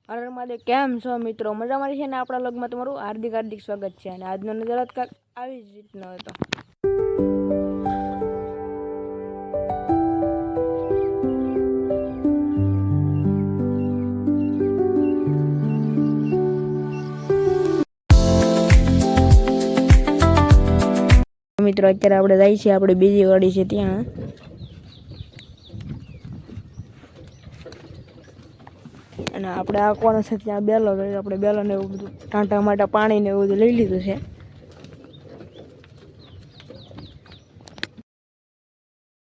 હર મહાદેવ કેમ છો મિત્રો? મજામાં છે ને? આપણા લોગમાં તમારું હાર્દિક હાર્દિક સ્વાગત છે. અને આજનો નજારો કાંઈક આવી જ રીતનો હતો. મિત્રો અત્યારે આપણે જાય છીએ આપણે બીજી વાડી છે ત્યાં. અને આપણે આંકવાનું છે ત્યાં બેલો લઈ આપણે બેલો ને એવું બધું ટાંટા માટા પાણી ને એવું બધું લઈ લીધું છે.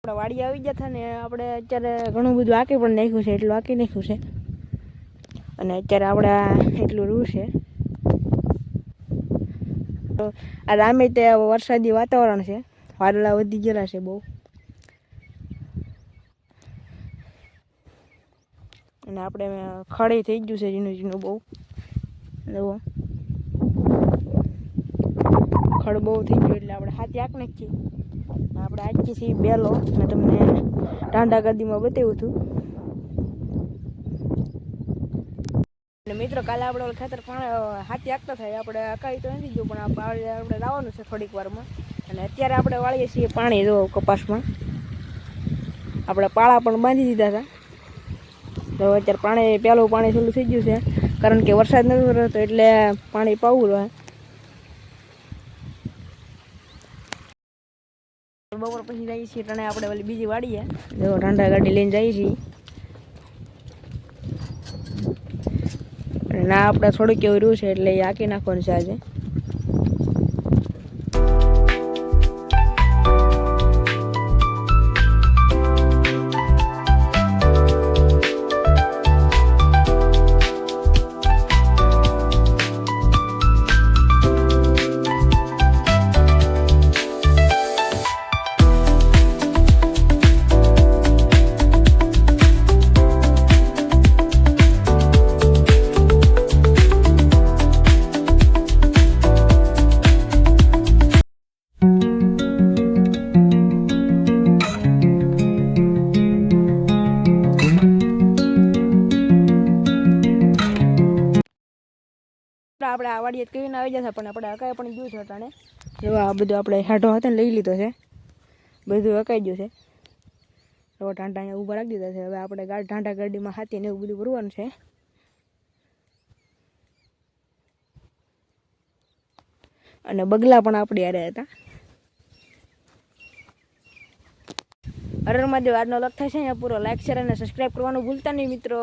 આપણે વાડી આવી ગયા ને આપણે અત્યારે ઘણું બધું આંકી પણ નાખ્યું છે, એટલું આંકી નાખ્યું છે. અને અત્યારે આપણે એટલું રૂ છે. આ રામે તે વરસાદી વાતાવરણ છે, વાદળા વધી ગયેલા છે બહુ. અને આપણે ખડી થઈ ગયું છે ઝીણું ઝીણું બહુ. જુઓ ખડ બહુ થઈ ગયું એટલે આપણે હાથી આંક નાખીએ. આપણે આજથી છીએ બેલો મેં તમને ટાંડા ગાદીમાં બતાવ્યું હતું. અને મિત્રો કાલે આપણે ખેતર હાથી આંકતા થાય આપણે અકાઈ તો નથી ગયું પણ આપણે લાવવાનું છે થોડીક વારમાં. અને અત્યારે આપણે વાળીએ છીએ પાણી જો કપાસમાં. આપણે પાળા પણ બાંધી દીધા હતા. તો અત્યારે પહેલું પાણી ચાલુ થઈ ગયું છે કારણ કે વરસાદ નથી રહેતો એટલે પાણી પાવું રહે. બપોર પછી જઈએ છીએ ટાણે આપણે ઓલી બીજી વાડીએ જો ટાંડા ગાડી લઈને જઈએ છીએ. અને ના આપણે થોડુંક એવું રહ્યું છે એટલે એ આંકી નાખવાનું છે આજે. આપણે આ વાડીએ કહીને આવી જશે પણ આપણે અકાઈ પણ ગયું છે અટાણે. જો આ બધું આપણે હાટો હાથે લઈ લીધો છે, બધું અકાઈ ગયું છે. હવે ટાંટા અહીંયા ઊભા રાખી દીધા છે. હવે આપણે ટાંટા ગાડીમાં હાથીને એવું બધું ભરવાનું છે. અને બગલા પણ આપણી હારે હતા. હર મહાદેવ આજનો લગ થાય છે પૂરો. લાઈક શેર અને સબસ્ક્રાઈબ કરવાનું ભૂલતા નહીં મિત્રો.